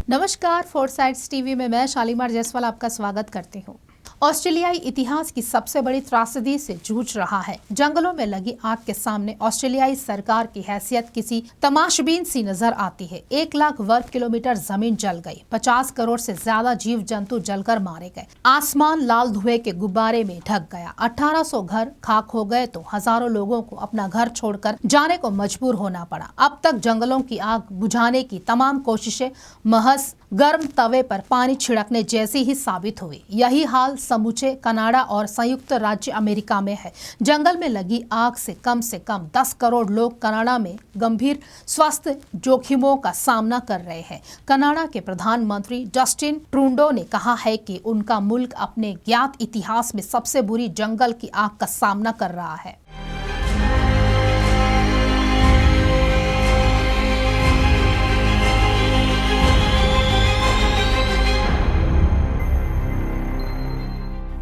नमस्कार, four sides TV में मैं शालीमार जायसवाल आपका स्वागत करती हूँ। ऑस्ट्रेलियाई इतिहास की सबसे बड़ी त्रासदी से जूझ रहा है। जंगलों में लगी आग के सामने ऑस्ट्रेलियाई सरकार की हैसियत किसी तमाशबीन सी नजर आती है। 1 लाख वर्ग किलोमीटर जमीन जल गई, 50 करोड़ से ज्यादा जीव जंतु जलकर मारे गए, आसमान लाल धुएं के गुब्बारे में ढक गया, 1800 घर खाक हो गए तो हजारों लोगों को अपना घर छोड़कर जाने को मजबूर होना पड़ा। अब तक जंगलों की आग बुझाने की तमाम कोशिशें महज गर्म तवे पर पानी छिड़कने जैसी ही साबित हुई। यही हाल समूचे कनाडा और संयुक्त राज्य अमेरिका में है। जंगल में लगी आग से कम 10 करोड़ लोग कनाडा में गंभीर स्वास्थ्य जोखिमों का सामना कर रहे हैं। कनाडा के प्रधानमंत्री जस्टिन ट्रूडो ने कहा है कि उनका मुल्क अपने ज्ञात इतिहास में सबसे बुरी जंगल की आग का सामना कर रहा है।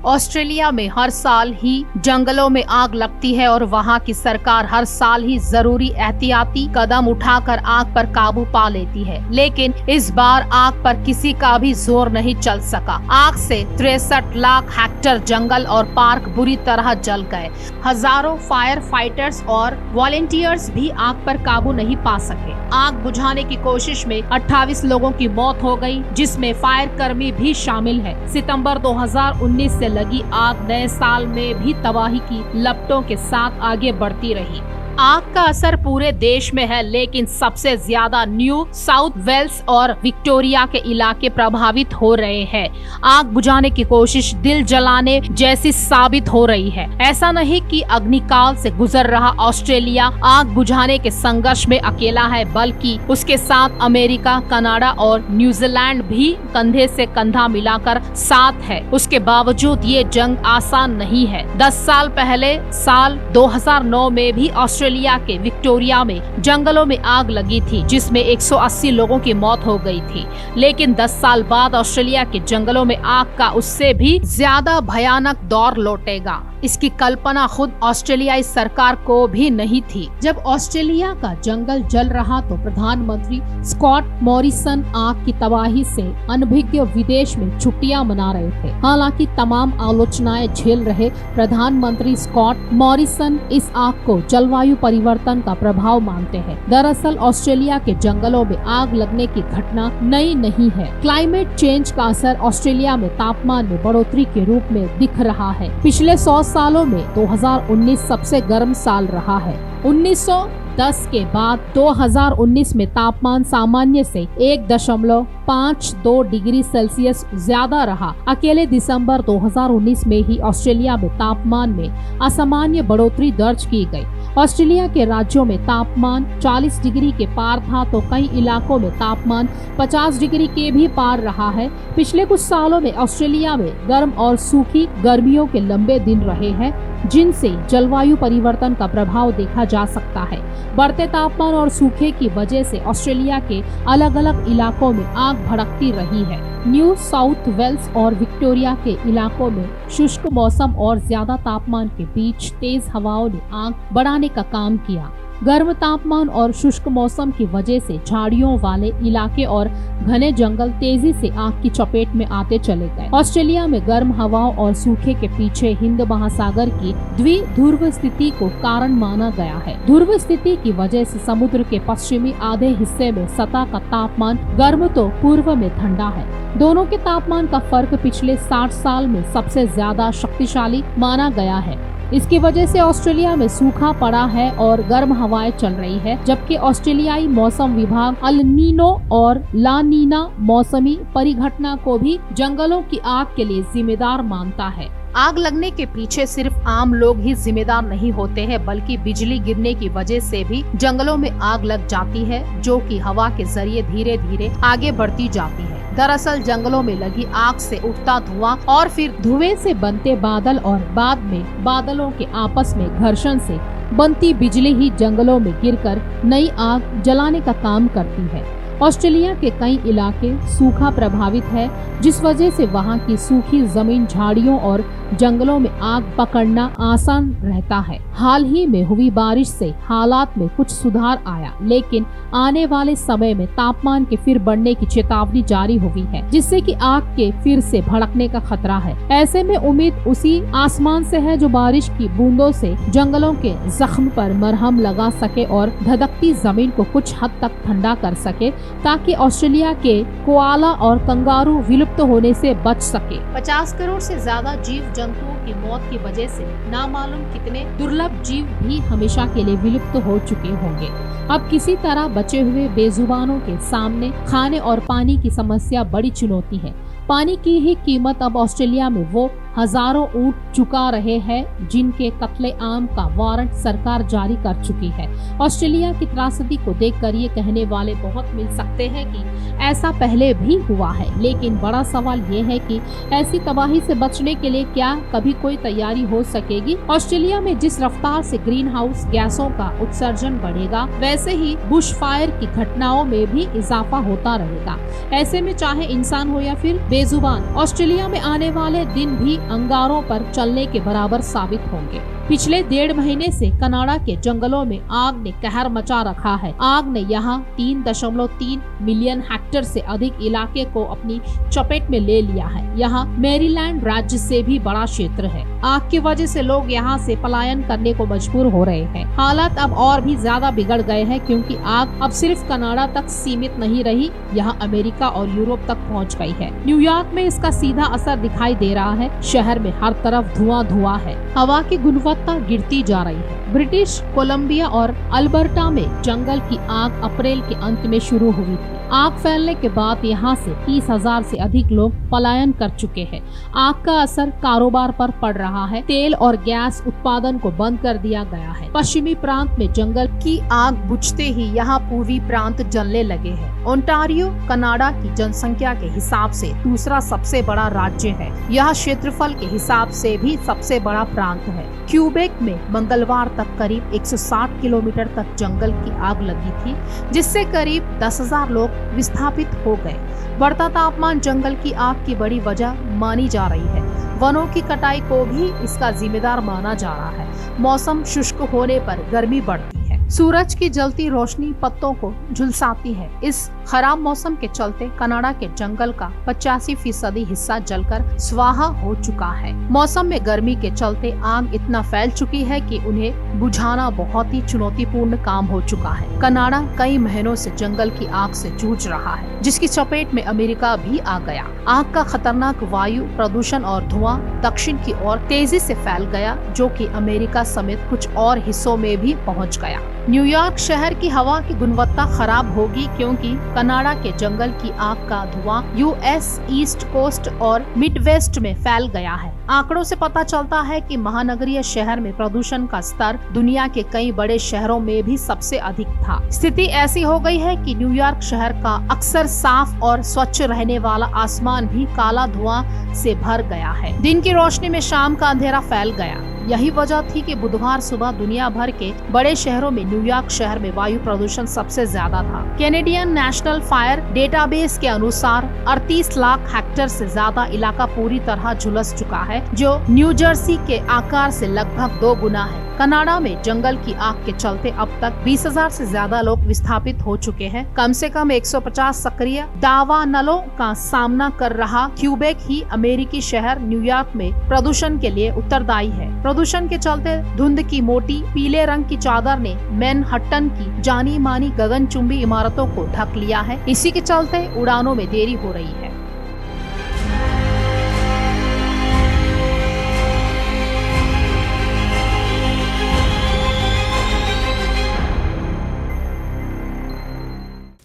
ऑस्ट्रेलिया में हर साल ही जंगलों में आग लगती है और वहां की सरकार हर साल ही जरूरी एहतियाती कदम उठाकर आग पर काबू पा लेती है, लेकिन इस बार आग पर किसी का भी जोर नहीं चल सका। आग से 63 लाख हेक्टेयर जंगल और पार्क बुरी तरह जल गए। हजारों फायर फाइटर्स और वॉलेंटियर्स भी आग पर काबू नहीं पा सके। आग बुझाने की कोशिश में 28 लोगों की मौत हो गई, जिसमें फायर कर्मी भी शामिल है। सितंबर 2019 से लगी आग नए साल में भी तबाही की लपटों के साथ आगे बढ़ती रही। आग का असर पूरे देश में है, लेकिन सबसे ज्यादा न्यू साउथ वेल्स और विक्टोरिया के इलाके प्रभावित हो रहे हैं। आग बुझाने की कोशिश दिल जलाने जैसी साबित हो रही है। ऐसा नहीं कि अग्निकाल से गुजर रहा ऑस्ट्रेलिया आग बुझाने के संघर्ष में अकेला है, बल्कि उसके साथ अमेरिका, कनाडा और न्यूजीलैंड भी कंधे से कंधा मिलाकर साथ है। उसके बावजूद ये जंग आसान नहीं है। 10 साल पहले साल 2009 में भी ऑस्ट्रेलिया के विक्टोरिया में जंगलों में आग लगी थी, जिसमें 180 लोगों की मौत हो गई थी। लेकिन 10 साल बाद ऑस्ट्रेलिया के जंगलों में आग का उससे भी ज्यादा भयानक दौर लौटेगा। इसकी कल्पना खुद ऑस्ट्रेलियाई सरकार को भी नहीं थी। जब ऑस्ट्रेलिया का जंगल जल रहा तो प्रधानमंत्री स्कॉट मॉरिसन आग की तबाही से अनभिज्ञ विदेश में छुट्टियां मना रहे थे। हालांकि तमाम आलोचनाएं झेल रहे प्रधानमंत्री स्कॉट मॉरिसन इस आग को जलवायु परिवर्तन का प्रभाव मानते हैं। दरअसल ऑस्ट्रेलिया के जंगलों में आग लगने की घटना नई नहीं है। क्लाइमेट चेंज का असर ऑस्ट्रेलिया में तापमान में बढ़ोतरी के रूप में दिख रहा है। पिछले 100 सालों में 2019 सबसे गर्म साल रहा है। 1910 के बाद 2019 में तापमान सामान्य से 1.52 डिग्री सेल्सियस ज्यादा रहा। अकेले दिसंबर 2019 में ही ऑस्ट्रेलिया में तापमान में असामान्य बढ़ोतरी दर्ज की गई। ऑस्ट्रेलिया के राज्यों में तापमान 40 डिग्री के पार था तो कई इलाकों में तापमान 50 डिग्री के भी पार रहा है। पिछले कुछ सालों में ऑस्ट्रेलिया में गर्म और सूखी गर्मियों के लंबे दिन रहे हैं, जिनसे जलवायु परिवर्तन का प्रभाव देखा जा सकता है। बढ़ते तापमान और सूखे की वजह से ऑस्ट्रेलिया के अलग अलग इलाकों में आग भड़कती रही है। न्यू साउथ वेल्स और विक्टोरिया के इलाकों में शुष्क मौसम और ज्यादा तापमान के बीच तेज हवाओं ने आग बढ़ाने का काम किया। गर्म तापमान और शुष्क मौसम की वजह से झाड़ियों वाले इलाके और घने जंगल तेजी से आग की चपेट में आते चले गए। ऑस्ट्रेलिया में गर्म हवाओं और सूखे के पीछे हिंद महासागर की द्विध्रुव स्थिति को कारण माना गया है। ध्रुव स्थिति की वजह से समुद्र के पश्चिमी आधे हिस्से में सतह का तापमान गर्म तो पूर्व में ठंडा है। दोनों के तापमान का फर्क पिछले 60 साल में सबसे ज्यादा शक्तिशाली माना गया है। इसकी वजह से ऑस्ट्रेलिया में सूखा पड़ा है और गर्म हवाएं चल रही है, जबकि ऑस्ट्रेलियाई मौसम विभाग अल नीनो और ला नीना मौसमी परिघटना को भी जंगलों की आग के लिए जिम्मेदार मानता है। आग लगने के पीछे सिर्फ आम लोग ही जिम्मेदार नहीं होते हैं, बल्कि बिजली गिरने की वजह से भी जंगलों में आग लग जाती है, जो कि हवा के जरिए धीरे धीरे आगे बढ़ती जाती है। दरअसल जंगलों में लगी आग से उठता धुआं और फिर धुएं से बनते बादल और बाद में बादलों के आपस में घर्षण से बनती बिजली ही जंगलों में गिरकर नई आग जलाने का काम करती है। ऑस्ट्रेलिया के कई इलाके सूखा प्रभावित है, जिस वजह से वहां की सूखी जमीन झाड़ियों और जंगलों में आग पकड़ना आसान रहता है। हाल ही में हुई बारिश से हालात में कुछ सुधार आया, लेकिन आने वाले समय में तापमान के फिर बढ़ने की चेतावनी जारी हुई है, जिससे कि आग के फिर से भड़कने का खतरा है। ऐसे में उम्मीद उसी आसमान से है जो बारिश की बूंदों से जंगलों के जख्म पर मरहम लगा सके और धधकती जमीन को कुछ हद तक ठंडा कर सके, ताकि ऑस्ट्रेलिया के कोआला और कंगारू विलुप्त होने से बच सके। 50 करोड़ से ज्यादा जीव जंतुओं की मौत की वजह से नामालूम कितने दुर्लभ जीव भी हमेशा के लिए विलुप्त हो चुके होंगे। अब किसी तरह बचे हुए बेजुबानों के सामने खाने और पानी की समस्या बड़ी चुनौती है। पानी की ही कीमत अब ऑस्ट्रेलिया में वो हजारों ऊँट चुका रहे हैं जिनके कत्ले आम का वारंट सरकार जारी कर चुकी है। ऑस्ट्रेलिया की त्रासदी को देखकर ये कहने वाले बहुत मिल सकते हैं कि ऐसा पहले भी हुआ है, लेकिन बड़ा सवाल ये है कि ऐसी तबाही से बचने के लिए क्या कभी कोई तैयारी हो सकेगी। ऑस्ट्रेलिया में जिस रफ्तार से ग्रीन हाउस गैसों का उत्सर्जन बढ़ेगा, वैसे ही बुश फायर की घटनाओं में भी इजाफा होता रहेगा। ऐसे में चाहे इंसान हो या फिर बेजुबान, ऑस्ट्रेलिया में आने वाले दिन भी अंगारों पर चलने के बराबर साबित होंगे। पिछले 1.5 महीने से कनाडा के जंगलों में आग ने कहर मचा रखा है। आग ने यहाँ 3.3 मिलियन हेक्टेयर से अधिक इलाके को अपनी चपेट में ले लिया है। यहाँ मैरीलैंड राज्य से भी बड़ा क्षेत्र है। आग की वजह से लोग यहाँ से पलायन करने को मजबूर हो रहे हैं। हालात अब और भी ज्यादा बिगड़ गए हैं, क्योंकि आग अब सिर्फ कनाडा तक सीमित नहीं रही, यहाँ अमेरिका और यूरोप तक पहुँच गई है। न्यूयॉर्क में इसका सीधा असर दिखाई दे रहा है। शहर में हर तरफ धुआं है। हवा की गुणवत्ता गिरती जा रही है। ब्रिटिश कोलंबिया और अल्बर्टा में जंगल की आग अप्रैल के अंत में शुरू हुई थी। आग फैलने के बाद यहाँ से 30,000 से अधिक लोग पलायन कर चुके हैं। आग का असर कारोबार पर पड़ रहा है। तेल और गैस उत्पादन को बंद कर दिया गया है। पश्चिमी प्रांत में जंगल की आग बुझते ही यहाँ पूर्वी प्रांत जलने लगे हैं। ओंटारियो कनाडा की जनसंख्या के हिसाब से दूसरा सबसे बड़ा राज्य है। यह क्षेत्रफल के हिसाब से भी सबसे बड़ा प्रांत है। क्यूबेक में मंगलवार तक करीब 160 किलोमीटर तक जंगल की आग लगी थी, जिससे करीब 10,000 लोग विस्थापित हो गए। बढ़ता तापमान जंगल की आग की बड़ी वजह मानी जा रही है। वनों की कटाई को भी इसका जिम्मेदार माना जा रहा है। मौसम शुष्क होने पर गर्मी बढ़ती है। सूरज की जलती रोशनी पत्तों को झुलसाती है। इस खराब मौसम के चलते कनाडा के जंगल का 85% हिस्सा जलकर स्वाहा हो चुका है। मौसम में गर्मी के चलते आग इतना फैल चुकी है कि उन्हें बुझाना बहुत ही चुनौतीपूर्ण काम हो चुका है। कनाडा कई महीनों से जंगल की आग से जूझ रहा है, जिसकी चपेट में अमेरिका भी आ गया। आग का खतरनाक वायु प्रदूषण और धुआं दक्षिण की ओर तेजी से फैल गया, जो कि अमेरिका समेत कुछ और हिस्सों में भी पहुंच गया। न्यूयॉर्क शहर की हवा की गुणवत्ता खराब होगी, क्योंकि कनाडा के जंगल की आग का धुआं यूएस ईस्ट कोस्ट और मिडवेस्ट में फैल गया है। आंकड़ों से पता चलता है कि महानगरीय शहर में प्रदूषण का स्तर दुनिया के कई बड़े शहरों में भी सबसे अधिक था। स्थिति ऐसी हो गई है कि न्यूयॉर्क शहर का अक्सर साफ और स्वच्छ रहने वाला आसमान भी काला धुआं से भर गया है। दिन की रोशनी में शाम का अंधेरा फैल गया। यही वजह थी कि बुधवार सुबह दुनिया भर के बड़े शहरों में न्यूयॉर्क शहर में वायु प्रदूषण सबसे ज्यादा था। कैनेडियन नेशनल फायर डेटाबेस के अनुसार 38 लाख हेक्टेयर से ज्यादा इलाका पूरी तरह झुलस चुका है, जो न्यू जर्सी के आकार से लगभग 2 गुना है। कनाडा में जंगल की आग के चलते अब तक 20,000 से ज्यादा लोग विस्थापित हो चुके हैं। कम से कम 150 सक्रिय दावानलों का सामना कर रहा क्यूबेक ही अमेरिकी शहर न्यूयॉर्क में प्रदूषण के लिए उत्तरदायी है। प्रदूषण के चलते धुंध की मोटी पीले रंग की चादर ने मैनहट्टन की जानी मानी गगनचुंबी इमारतों को ढक लिया है। इसी के चलते उड़ानों में देरी हो रही है।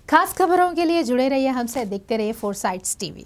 खास खबरों के लिए जुड़े रहिए हमसे, देखते रहिए 4 साइड्स टीवी।